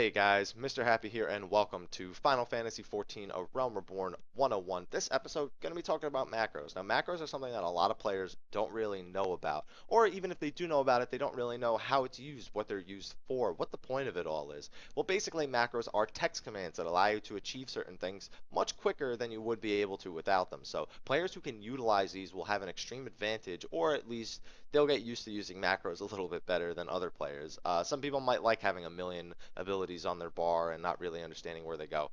Hey guys, Mr. Happy here, and welcome to Final Fantasy XIV: A Realm Reborn 101. This episode going to be talking about macros. Now, macros are something that a lot of players don't really know about, or even if they do know about it, they don't really know how it's used, what they're used for, what the point of it all is. Well, basically, macros are text commands that allow you to achieve certain things much quicker than you would be able to without them. So, players who can utilize these will have an extreme advantage, or at least they'll get used to using macros a little bit better than other players. Some people might like having a million abilities on their bar and not really understanding where they go.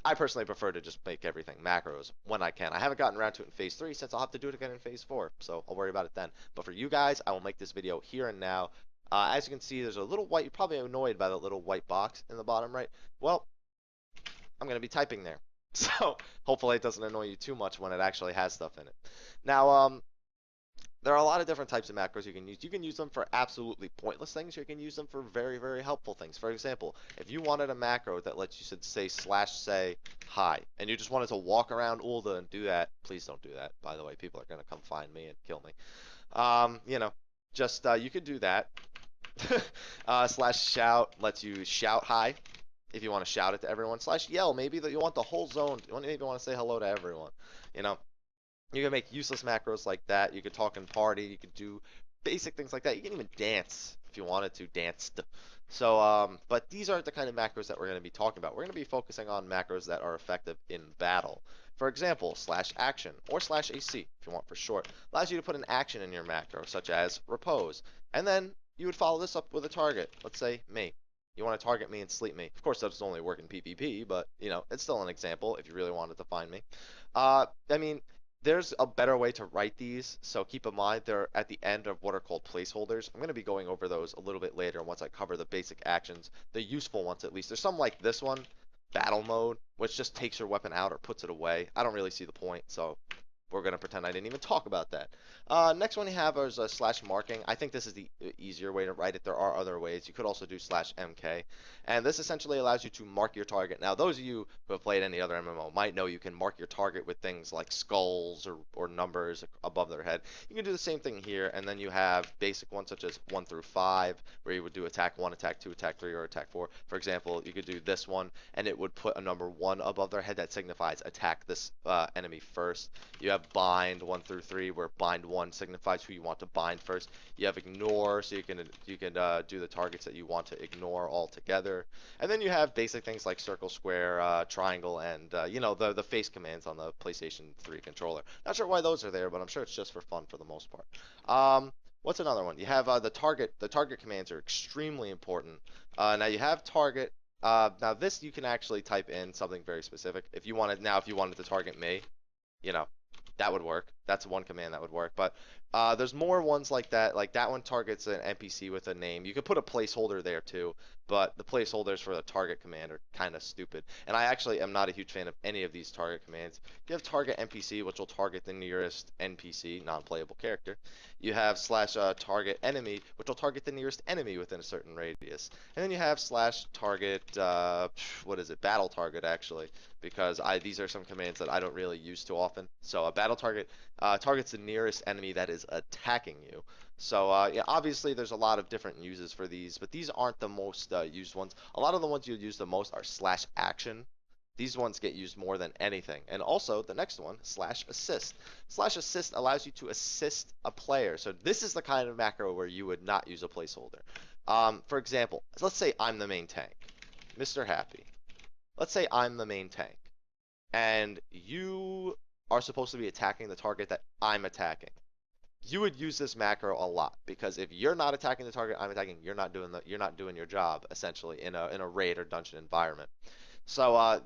I personally prefer to just make everything macros when I can. I haven't gotten around to it in Phase 3 since I'll have to do it again in Phase 4, so I'll worry about it then. But for you guys, I will make this video here and now. As you can see, there's a little white, you're probably annoyed by the little white box in the bottom right. Well, I'm going to be typing there. So hopefully it doesn't annoy you too much when it actually has stuff in it. Now, there are a lot of different types of macros you can use. You can use them for absolutely pointless things. You can use them for very, very helpful things. For example, if you wanted a macro that lets you say /say hi, and you just wanted to walk around Ulda and do that, please don't do that. By the way, people are gonna come find me and kill me. You know, just you could do that. /shout lets you shout hi if you want to shout it to everyone. /yell, maybe that you want the whole zone. Maybe want to say hello to everyone. You know. You can make useless macros like that. You could talk in party. You could do basic things like that. You can even dance if you wanted to, danced. So, but these aren't the kind of macros that we're going to be talking about. We're going to be focusing on macros that are effective in battle. For example, /action or /AC, if you want for short, allows you to put an action in your macro, such as repose. And then you would follow this up with a target. Let's say me. You want to target me and sleep me. Of course, that doesn't only work in PvP, but, you know, it's still an example if you really wanted to find me. I mean, there's a better way to write these, so keep in mind they're at the end of what are called placeholders. I'm going to be going over those a little bit later once I cover the basic actions, the useful ones at least. There's some like this one, battle mode, which just takes your weapon out or puts it away. I don't really see the point, so we're going to pretend I didn't even talk about that. Next one you have is /marking. I think this is the easier way to write it. There are other ways. You could also do /mk. And this essentially allows you to mark your target. Now, those of you who have played any other MMO might know you can mark your target with things like skulls or numbers above their head. You can do the same thing here, and then you have basic ones such as 1 through 5, where you would do attack 1, attack 2, attack 3, or attack 4. For example, you could do this one, and it would put a number 1 above their head that signifies attack this enemy first. You have bind 1 through 3, where bind 1 signifies who you want to bind first. You have ignore, so you can do the targets that you want to ignore altogether. And then you have basic things like circle, square, triangle, and you know, the face commands on the PlayStation 3 controller. Not sure why those are there, but I'm sure it's just for fun for the most part. What's another one? You have the target. The target commands are extremely important. Now you have target. Now this you can actually type in something very specific. If you wanted to target me, you know, that would work. That's one command that would work. But there's more ones like that. Like that one targets an NPC with a name. You could put a placeholder there too, but the placeholders for the target command are kind of stupid. And I actually am not a huge fan of any of these target commands. You have target NPC, which will target the nearest NPC, non-playable character. You have /target enemy, which will target the nearest enemy within a certain radius. And then you have /target, what is it? Battle target, actually, because these are some commands that I don't really use too often. So a battle target targets the nearest enemy that is attacking you. So yeah, obviously there's a lot of different uses for these, but these aren't the most used ones. A lot of the ones you use the most are /action. These ones get used more than anything. And also the next one, /assist. /assist allows you to assist a player. So this is the kind of macro where you would not use a placeholder. For example, let's say I'm the main tank, Mr. Happy. Let's say I'm the main tank, and you are supposed to be attacking the target that I'm attacking. You would use this macro a lot, because if you're not attacking the target I'm attacking, you're not doing your job essentially in a raid or dungeon environment. So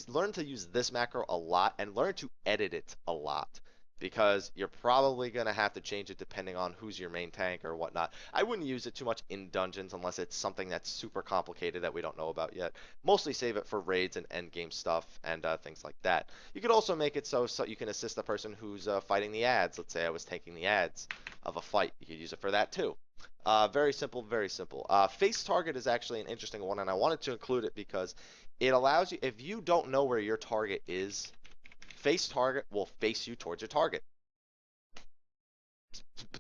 learn to use this macro a lot, and learn to edit it a lot, because you're probably going to have to change it depending on who's your main tank or whatnot. I wouldn't use it too much in dungeons unless it's something that's super complicated that we don't know about yet. Mostly save it for raids and endgame stuff and things like that. You could also make it so you can assist the person who's fighting the ads. Let's say I was taking the ads of a fight. You could use it for that too. Very simple, very simple. Face target is actually an interesting one, and I wanted to include it because it allows you, if you don't know where your target is, face target will face you towards your target.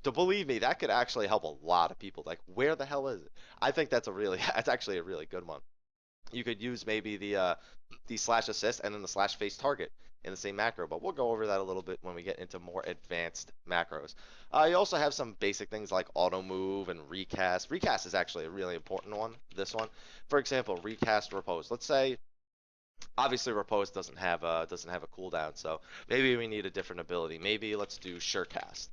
To believe me, that could actually help a lot of people. Like, where the hell is it? I think that's actually a really good one. You could use maybe the slash assist and then the slash face target in the same macro, but we'll go over that a little bit when we get into more advanced macros. You also have some basic things like auto move and recast. Recast is actually a really important one, this one. For example, recast repose. Let's say obviously repose doesn't have a cooldown, so maybe we need a different ability. Maybe let's do surecast.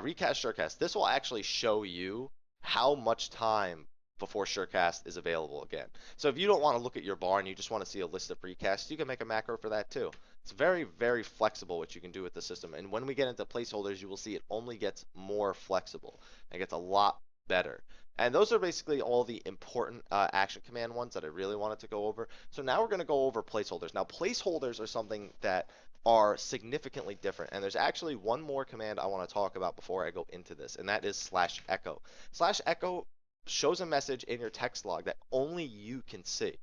Recast surecast. This will actually show you how much time before surecast is available again. So if you don't want to look at your bar and you just want to see a list of recasts, you can make a macro for that too. It's very, very flexible what you can do with the system. And when we get into placeholders, you will see it only gets more flexible. It gets a lot better. And those are basically all the important action command ones that I really wanted to go over. So now we're going to go over placeholders. Now placeholders are something that are significantly different. And there's actually one more command I want to talk about before I go into this, and that is slash echo. Slash echo shows a message in your text log that only you can see.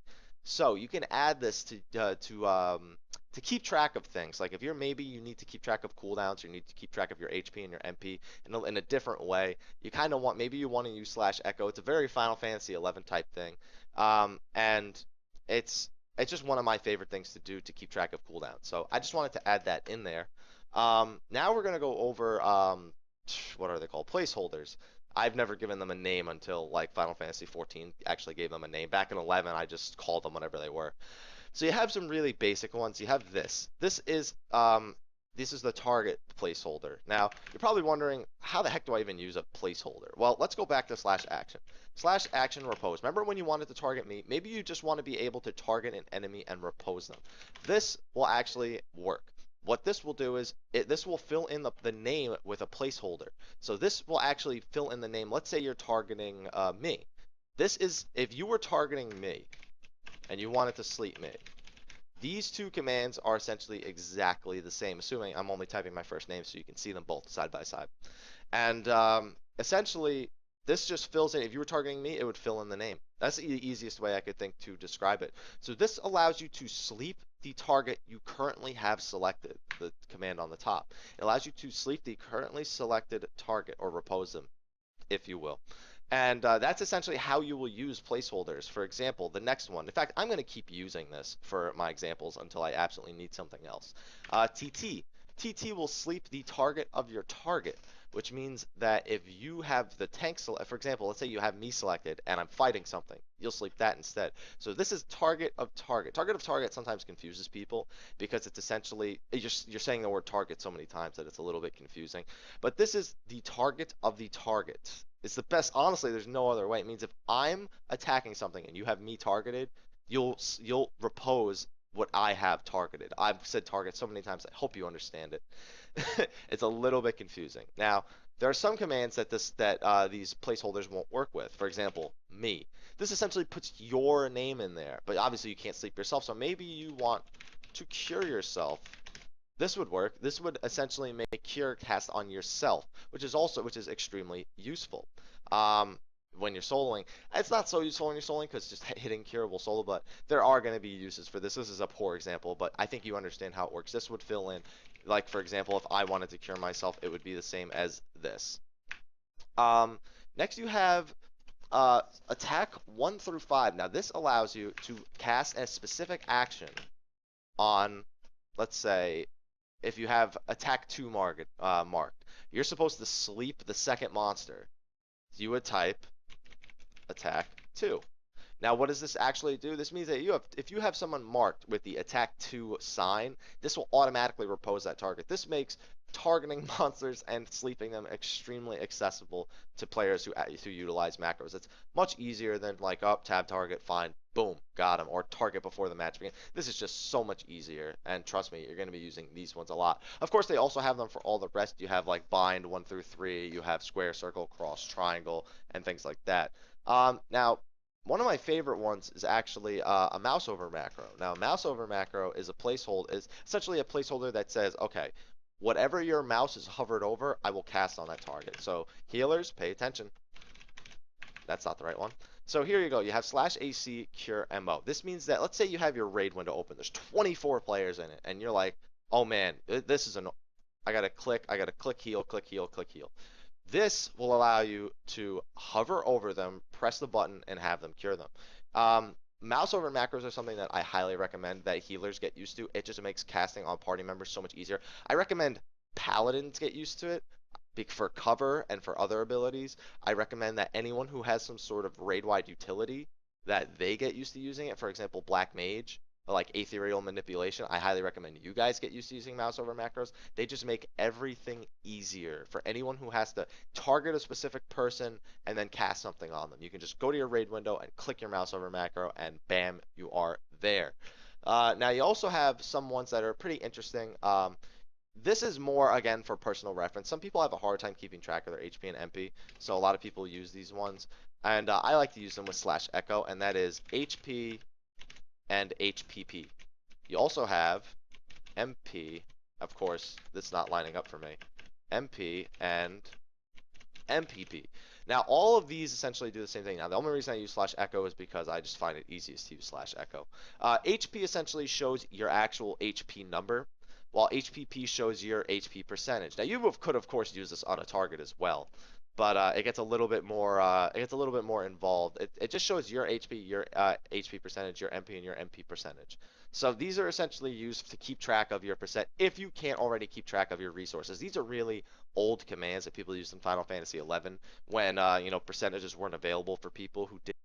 So you can add this to keep track of things. Like if maybe you need to keep track of cooldowns, or you need to keep track of your HP and your MP in a different way. You kind of maybe you want to use slash echo. It's a very Final Fantasy 11 type thing, and it's just one of my favorite things to do to keep track of cooldowns. So I just wanted to add that in there. Now we're gonna go over what are they called? Placeholders. I've never given them a name until like Final Fantasy 14 actually gave them a name. Back in 11, I just called them whatever they were. So you have some really basic ones. You have this. This is the target placeholder. Now, you're probably wondering, how the heck do I even use a placeholder? Well, let's go back to slash action. Slash action repose. Remember when you wanted to target me? Maybe you just want to be able to target an enemy and repose them. This will actually work. What this will do is, this will fill in the name with a placeholder. So this will actually fill in the name. Let's say you're targeting me. This is, if you were targeting me, and you wanted to sleep me, these two commands are essentially exactly the same, assuming I'm only typing my first name so you can see them both side by side. And essentially, this just fills in. If you were targeting me, it would fill in the name. That's the easiest way I could think to describe it. So this allows you to sleep the target you currently have selected, the command on the top. It allows you to sleep the currently selected target, or repose them, if you will. And that's essentially how you will use placeholders. For example, the next one. In fact, I'm going to keep using this for my examples until I absolutely need something else. TT. TT will sleep the target of your target, which means that if you have the tank select, for example, let's say you have me selected and I'm fighting something, you'll sleep that instead. So this is target of target. Target of target sometimes confuses people because it's essentially, you're saying the word target so many times that it's a little bit confusing. But this is the target of the target. It's the best. Honestly, there's no other way. It means if I'm attacking something and you have me targeted, you'll repose what I have targeted. I've said target so many times. I hope you understand it. It's a little bit confusing. Now, there are some commands that these placeholders won't work with. For example, me. This essentially puts your name in there, but obviously you can't sleep yourself. So maybe you want to cure yourself. This would work. This would essentially make cure cast on yourself, which is extremely useful. When you're soloing, it's not so useful when you're soloing because just hitting cure will solo, but there are going to be uses for this. This is a poor example, but I think you understand how it works. This would fill in, like for example, if I wanted to cure myself, it would be the same as this. Next you have attack 1 through 5. Now this allows you to cast a specific action on, let's say, if you have attack 2 marked, you're supposed to sleep the second monster. So you would type attack 2. Now, what does this actually do? This means that if you have someone marked with the attack 2 sign, this will automatically repose that target. This makes targeting monsters and sleeping them extremely accessible to players who utilize macros. It's much easier than like, oh, tab target, fine, boom, got him, or target before the match begins. This is just so much easier, and trust me, you're going to be using these ones a lot. Of course, they also have them for all the rest. You have like bind 1 through 3, you have square, circle, cross, triangle, and things like that. Now, one of my favorite ones is actually a mouse over macro. Now, a mouse over macro is essentially a placeholder that says, okay, whatever your mouse is hovered over, I will cast on that target. So healers, pay attention. That's not the right one. So here you go. You have slash AC cure MO. This means that, let's say you have your raid window open. There's 24 players in it, and you're like, oh man, this is I gotta click heal, click heal, click heal. This will allow you to hover over them, press the button, and have them cure them. mouse over macros are something that I highly recommend that healers get used to. It just makes casting on party members so much easier. I recommend paladins get used to it for cover and for other abilities. I recommend that anyone who has some sort of raid-wide utility that they get used to using it. For example, Black Mage, or like Ethereal Manipulation. I highly recommend you guys get used to using mouse over macros. They just make everything easier for anyone who has to target a specific person and then cast something on them. You can just go to your raid window and click your mouse over macro, and bam, you are there. Now you also have some ones that are pretty interesting. This is more, again, for personal reference. Some people have a hard time keeping track of their HP and MP, so a lot of people use these ones. And I like to use them with /echo, and that is HP and HPP. You also have MP, of course, that's not lining up for me, MP and MPP. Now, all of these essentially do the same thing. Now, the only reason I use /echo is because I just find it easiest to use /echo. HP essentially shows your actual HP number, while HPP shows your HP percentage. Now, you could, of course, use this on a target as well, but it gets a little bit more involved. It just shows your HP, your HP percentage, your MP, and your MP percentage. So these are essentially used to keep track of your percent if you can't already keep track of your resources. These are really old commands that people used in Final Fantasy XI when percentages weren't available for people who did.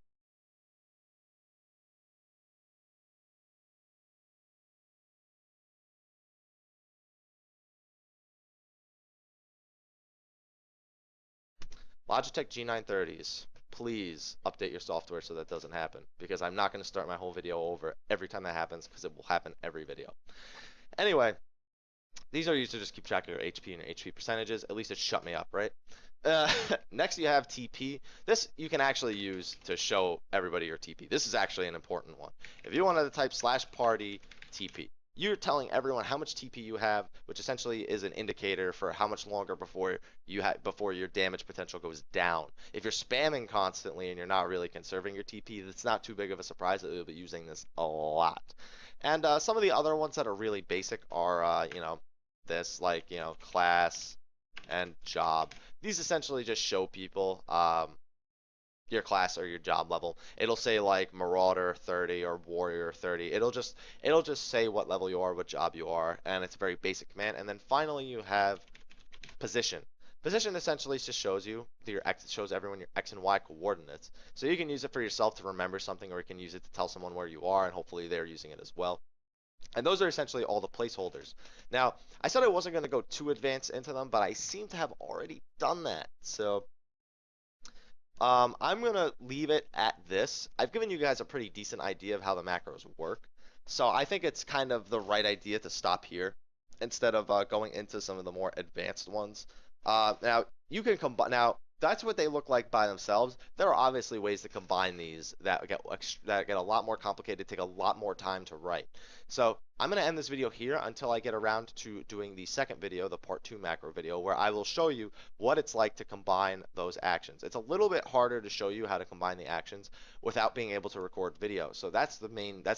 Logitech G930s, please update your software so that doesn't happen, because I'm not going to start my whole video over every time that happens, because it will happen every video. Anyway, these are used to just keep track of your HP and your HP percentages. At least it shut me up, right? Next, you have TP. This you can actually use to show everybody your TP. This is actually an important one. If you wanted to type /party TP, you're telling everyone how much TP you have, which essentially is an indicator for how much longer before your damage potential goes down. If you're spamming constantly and you're not really conserving your TP, it's not too big of a surprise that you'll be using this a lot. And some of the other ones that are really basic are, this, like, class and job. These essentially just show people your class or your job level. It'll say like Marauder 30 or Warrior 30. It'll just say what level you are, what job you are, and it's a very basic command. And then finally you have position. Position essentially just shows you shows everyone your X and Y coordinates. So you can use it for yourself to remember something, or you can use it to tell someone where you are, and hopefully they're using it as well. And those are essentially all the placeholders. Now, I said I wasn't going to go too advanced into them, but I seem to have already done that. So I'm going to leave it at this. I've given you guys a pretty decent idea of how the macros work. So I think it's kind of the right idea to stop here instead of going into some of the more advanced ones. Now, you can combine. Now, that's what they look like by themselves. There are obviously ways to combine these that get a lot more complicated, take a lot more time to write. So I'm going to end this video here until I get around to doing the second video, the part 2 macro video, where I will show you what it's like to combine those actions. It's a little bit harder to show you how to combine the actions without being able to record video. So that's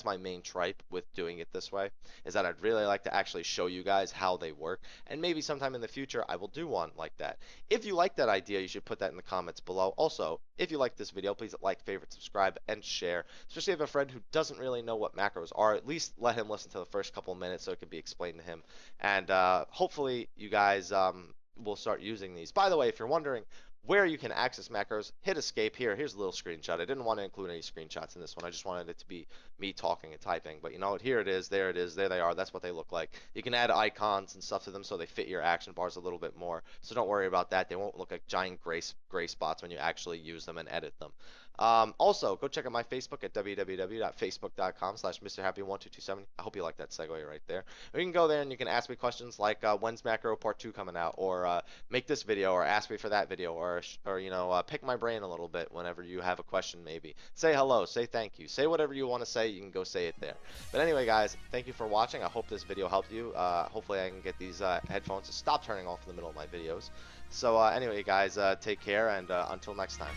my main tripe with doing it this way, is that I'd really like to actually show you guys how they work, and maybe sometime in the future I will do one like that. If you like that idea, you should put that in the comments below. Also, if you like this video, please like, favorite, subscribe, and share. Especially if you have a friend who doesn't really know what macros are, at least let him listen to the first couple minutes so it can be explained to him. And hopefully you guys will start using these. By the way, if you're wondering where you can access macros, hit escape here. Here's a little screenshot. I didn't want to include any screenshots in this one. I just wanted it to be me talking and typing. But you know what? Here it is. There it is. There they are. That's what they look like. You can add icons and stuff to them so they fit your action bars a little bit more. So don't worry about that. They won't look like giant gray spots when you actually use them and edit them. Also, go check out my Facebook at www.facebook.com/MrHappy1227. I hope you like that segue right there. Or you can go there and you can ask me questions like when's macro part 2 coming out, or make this video, or ask me for that video, or pick my brain a little bit whenever you have a question. Maybe say hello, say thank you, say whatever you want to say. You can go say it there. But anyway, guys, thank you for watching. I hope this video helped you. Hopefully I can get these headphones to stop turning off in the middle of my videos. So anyway, guys, take care, and until next time.